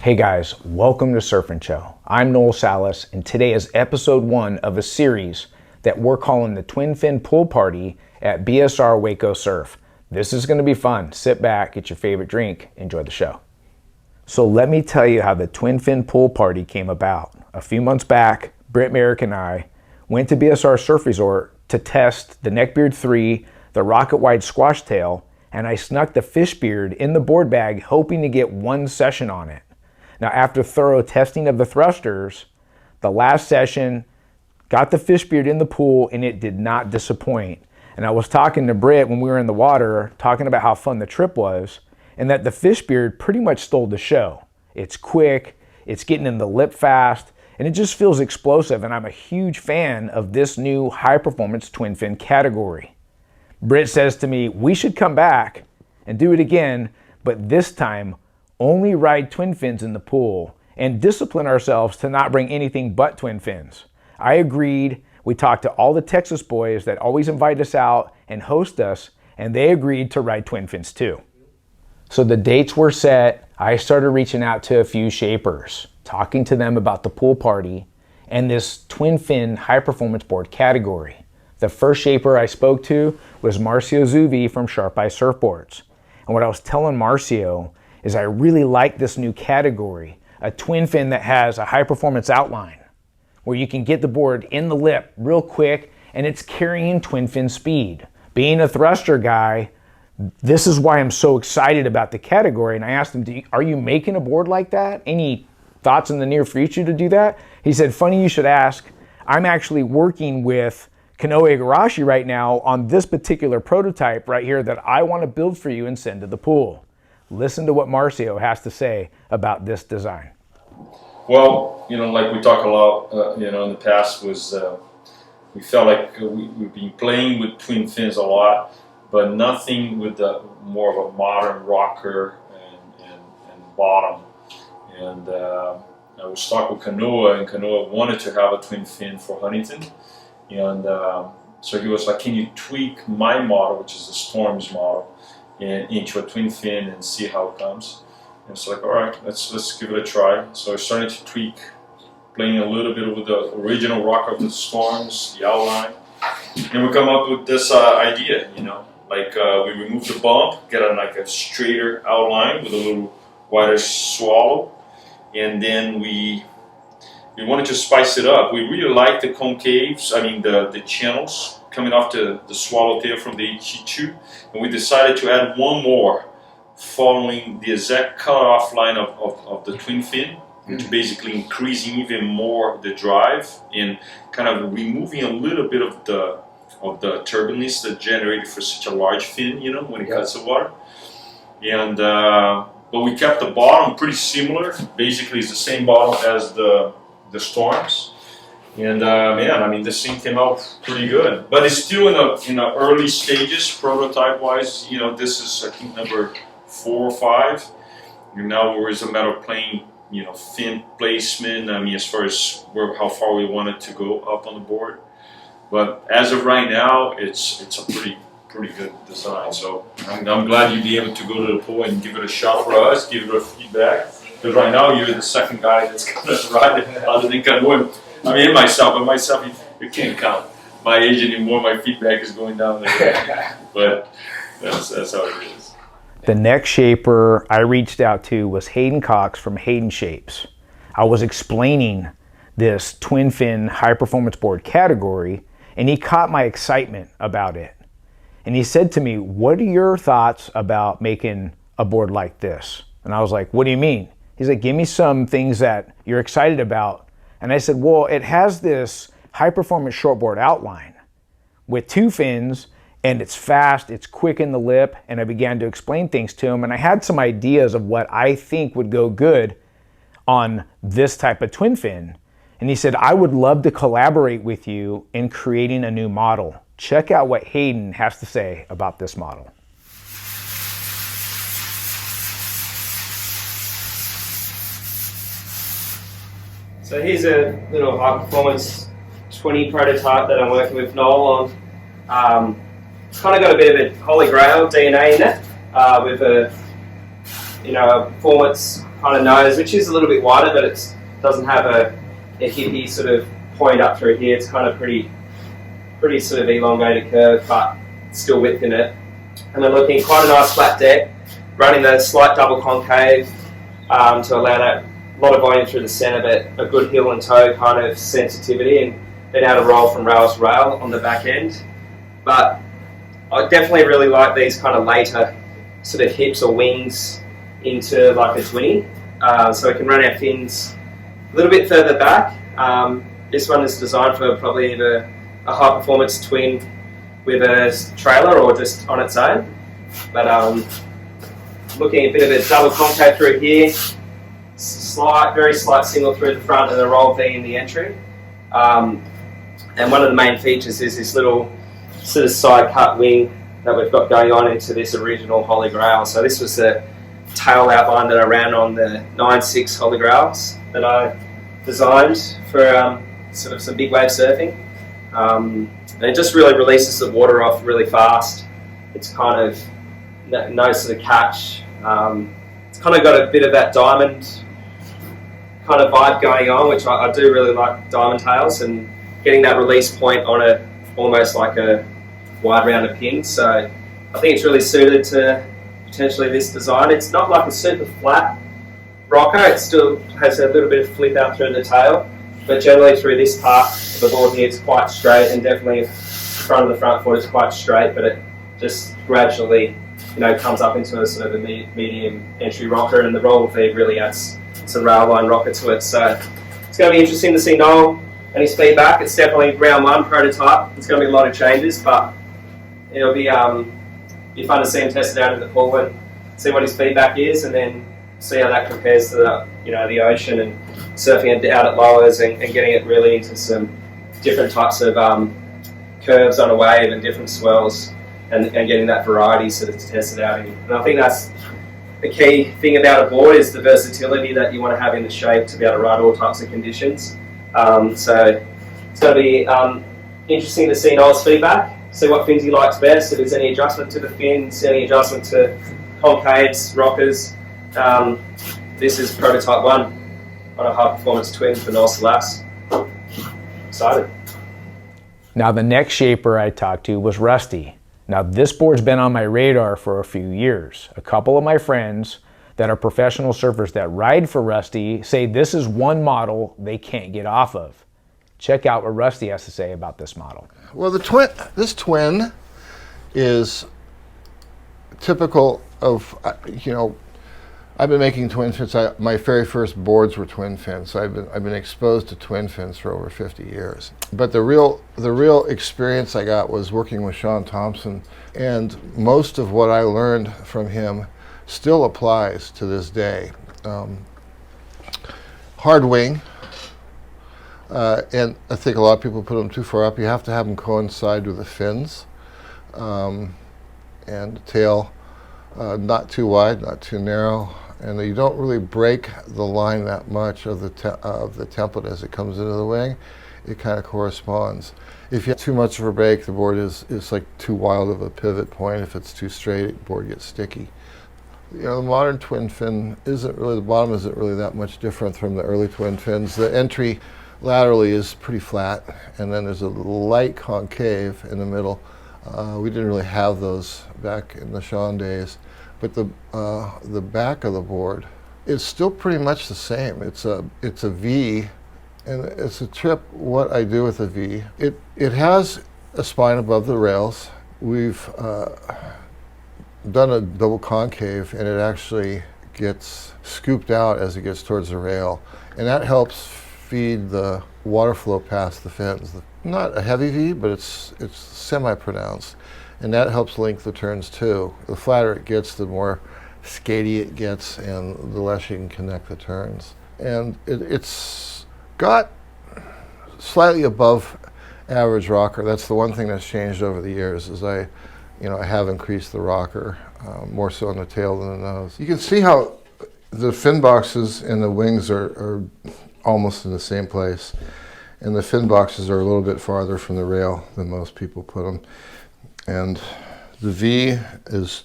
Hey guys, welcome to Surf and Show. I'm Noel Salas, and today is episode 1 of a series that we're calling the Twin Fin Pool Party at BSR Waco Surf. This is going to be fun. Sit back, get your favorite drink, enjoy the show. So let me tell you how the Twin Fin Pool Party came about. A few months back, Britt Merrick and I went to BSR Surf Resort to test the Neckbeard 3, the Rocket Wide Squash Tail, and I snuck the Fish Beard in the board bag hoping to get one session on it. Now, after thorough testing of the thrusters, the last session got the Fish Beard in the pool and it did not disappoint. And I was talking to Britt when we were in the water, talking about how fun the trip was, and that the Fish Beard pretty much stole the show. It's quick, it's getting in the lip fast, and it just feels explosive, and I'm a huge fan of this new high-performance twin fin category. Britt says to me, we should come back and do it again, but this time only ride twin fins in the pool and discipline ourselves to not bring anything but twin fins. I agreed. We talked to all the Texas boys that always invite us out and host us, and they agreed to ride twin fins too. So the dates were set. I started reaching out to a few shapers, talking to them about the pool party and this twin fin high performance board category. The first shaper I spoke to was Marcio Zuvi from Sharpeye Surfboards. And what I was telling Marcio is I really like this new category, a twin fin that has a high performance outline where you can get the board in the lip real quick and it's carrying twin fin speed. Being a thruster guy, this is why I'm so excited about the category. And I asked him, are you making a board like that? Any thoughts in the near future to do that? He said, funny you should ask. I'm actually working with Kanoe Igarashi right now on this particular prototype right here that I want to build for you and send to the pool. Listen to what Marcio has to say about this design. Well, like we talk a lot, in the past was we felt like we've been playing with twin fins a lot, but nothing with the more of a modern rocker and bottom. And I was talking with Kanoa, and Kanoa wanted to have a twin fin for Huntington. And so he was like, can you tweak my model, which is the Storms model, into a twin fin and see how it comes? And it's like, all right, let's give it a try. So I started to tweak, playing a little bit with the original rocker of the Storms, the outline. And we come up with this idea, like we remove the bump, get a straighter outline with a little wider swallow. And then we wanted to spice it up. We really like the concaves, the channels coming off the swallowtail from the HT2. And we decided to add one more following the exact cut-off line of the twin fin, which basically increasing even more the drive and kind of removing a little bit of the turbulence that's generated for such a large fin, when it cuts the water. And but we kept the bottom pretty similar. Basically, it's the same bottom as the Storms. And this thing came out pretty good. But it's still in the early stages, prototype-wise. This is I think number 4 or 5. And now we're a matter of playing, fin placement. As far as how far we want it to go up on the board. But as of right now, it's a pretty good design. So I'm glad you'd be able to go to the pool and give it a shot for us, give it a feedback. Because right now you're the second guy that's going to ride it, other than Kanoe. Myself, you can't count my age anymore. My feedback is going down there. But that's how it is. The next shaper I reached out to was Hayden Cox from Haydenshapes. I was explaining this twin fin high performance board category, and he caught my excitement about it. And he said to me, what are your thoughts about making a board like this? And I was like, what do you mean? He's like, give me some things that you're excited about. And I said, well, it has this high performance shortboard outline with 2 fins, and it's fast, it's quick in the lip. And I began to explain things to him, and I had some ideas of what I think would go good on this type of twin fin. And he said, I would love to collaborate with you in creating a new model. Check out what Hayden has to say about this model. So here's a little high performance 20 prototype that I'm working with Noel on. It's kind of got a bit of a holy grail DNA in it, with a a performance kind of nose, which is a little bit wider, but it doesn't have a hippie sort of point up through here. It's kind of pretty sort of elongated curve, but still width in it. And then looking quite a nice flat deck, running the slight double concave to allow that lot of volume through the centre, but a good heel and toe kind of sensitivity, and being able to roll from rail to rail on the back end. But I definitely really like these kind of later sort of hips or wings into like a Twinny. So we can run our fins a little bit further back. This one is designed for probably either a high performance twin with a trailer or just on its own. But looking at a bit of a double concave through here, very slight single through the front and a roll V in the entry. And one of the main features is this little sort of side cut wing that we've got going on into this original Holy Grail. So this was the tail outline that I ran on the 9.6 Holy Grails that I designed for sort of some big wave surfing. And it just really releases the water off really fast. It's kind of no sort of catch. It's kind of got a bit of that diamond kind of vibe going on, which I do really like diamond tails, and getting that release point on it almost like a wide rounded pin. So I think it's really suited to potentially this design. It's not like a super flat rocker, it still has a little bit of flip out through the tail, but generally through this part of the board here it's quite straight, and definitely the front of the front foot is quite straight, but it just gradually comes up into a sort of a medium entry rocker, and the roll feed really adds some rail line rocker to it. So it's going to be interesting to see Noel and his feedback. It's definitely round one prototype. It's going to be a lot of changes, but it'll be fun to see him test it out in the pool and see what his feedback is, and then see how that compares to the ocean and surfing it out at lowers and getting it really into some different types of curves on a wave and different swells, and getting that variety sort of to test it out in. And I think that's the key thing about a board, is the versatility that you want to have in the shape to be able to ride all types of conditions. So it's going to be interesting to see Noel's feedback, see what fins he likes best, if there's any adjustment to the fins, any adjustment to concaves, rockers. This is prototype 1 on a high performance twin for Noel Salas. Excited. Now the next shaper I talked to was Rusty. Now this board's been on my radar for a few years. A couple of my friends that are professional surfers that ride for Rusty say this is one model they can't get off of. Check out what Rusty has to say about this model. Well, this twin is typical of, I've been making twin fins. My very first boards were twin fins. So I've been exposed to twin fins for over 50 years. But the real experience I got was working with Sean Thompson, and most of what I learned from him still applies to this day. Hard wing, and I think a lot of people put them too far up. You have to have them coincide with the fins, and the tail not too wide, not too narrow, and you don't really break the line that much of the template as it comes into the wing. It kind of corresponds. If you have too much of a break, the board is like too wild of a pivot point. If it's too straight, the board gets sticky. The modern twin fin the bottom isn't really that much different from the early twin fins. The entry laterally is pretty flat, and then there's a light concave in the middle. We didn't really have those back in the Sean days, but the back of the board is still pretty much the same. It's a V, and it's a trip what I do with a V. It has a spine above the rails. We've done a double concave, and it actually gets scooped out as it gets towards the rail, and that helps feed the water flow past the fins. Not a heavy V, but it's semi-pronounced, and that helps link the turns too. The flatter it gets, the more skatey it gets, and the less you can connect the turns. And it's got slightly above average rocker. That's the one thing that's changed over the years, is I have increased the rocker, more so on the tail than the nose. You can see how the fin boxes and the wings are almost in the same place, and the fin boxes are a little bit farther from the rail than most people put them. And the V is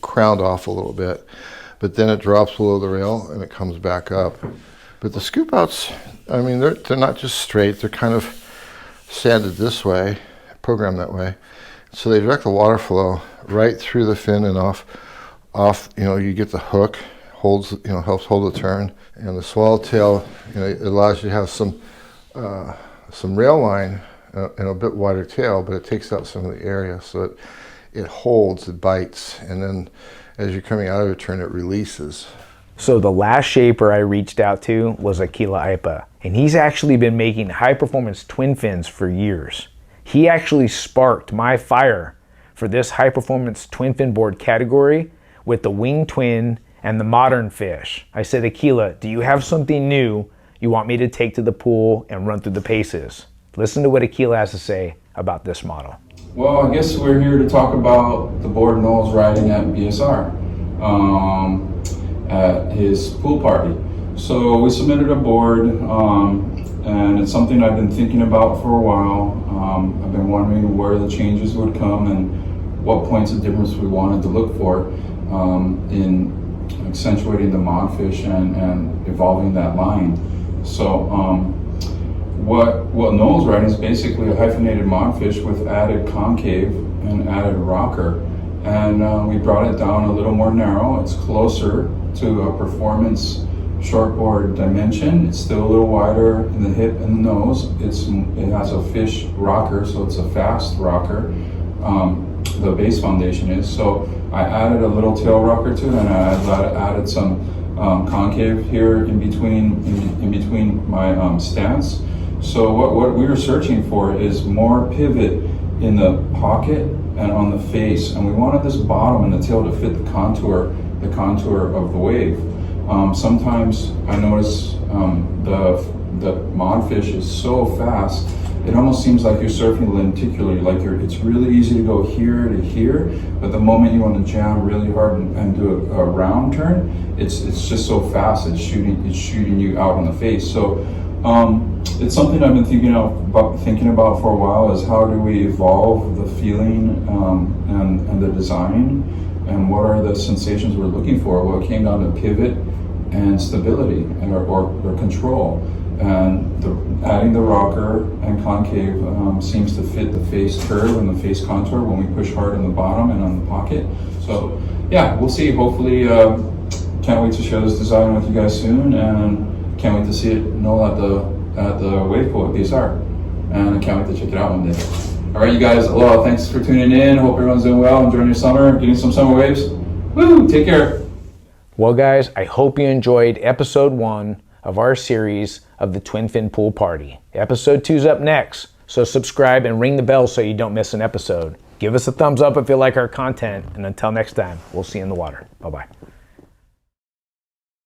crowned off a little bit, but then it drops below the rail and it comes back up. But the scoop outs, I mean, they're not just straight, they're kind of sanded this way, programmed that way. So they direct the water flow right through the fin and off, you get the hook, helps hold the turn. And the swallowtail, it allows you to have some rail line and a bit wider tail, but it takes out some of the area so it holds, it bites, and then as you're coming out of a turn, it releases. So the last shaper I reached out to was Akila Aipa, and he's actually been making high-performance twin fins for years. He actually sparked my fire for this high-performance twin fin board category with the wing twin and the modern fish. I said, Akila, do you have something new you want me to take to the pool and run through the paces? Listen to what Akila has to say about this model. Well, I guess we're here to talk about the board Noel's riding at BSR, at his pool party. So we submitted a board, and it's something I've been thinking about for a while. I've been wondering where the changes would come and what points of difference we wanted to look for in accentuating the modfish and evolving that line. So what Noel's riding is basically a hyphenated modfish with added concave and added rocker. And we brought it down a little more narrow. It's closer to a performance shortboard dimension. It's still a little wider in the hip and the nose. It has a fish rocker, so it's a fast rocker. The base foundation is. So I added a little tail rocker to it, and I added some concave here in between my stance. So what we were searching for is more pivot in the pocket and on the face, and we wanted this bottom and the tail to fit the contour of the wave. Sometimes I notice the modfish is so fast, it almost seems like you're surfing lenticularly, like it's really easy to go here to here, but the moment you want to jam really hard and do a round turn, it's just so fast, it's shooting you out on the face. So it's something I've been thinking about for a while, is how do we evolve the feeling and the design, and what are the sensations we're looking for? Well, it came down to pivot and stability or control. And adding the rocker and concave seems to fit the face curve and the face contour when we push hard on the bottom and on the pocket. So yeah, we'll see. Hopefully, can't wait to share this design with you guys soon, and can't wait to see it Noel at the wave pool at BSR. And I can't wait to check it out one day. All right, you guys, aloha. Thanks for tuning in. Hope everyone's doing well, enjoying your summer, getting some summer waves. Woo, take care. Well, guys, I hope you enjoyed episode 1 of our series of the Twin Fin Pool Party. Episode 2's up next, so subscribe and ring the bell so you don't miss an episode. Give us a thumbs up if you like our content, and until next time, we'll see you in the water. Bye-bye.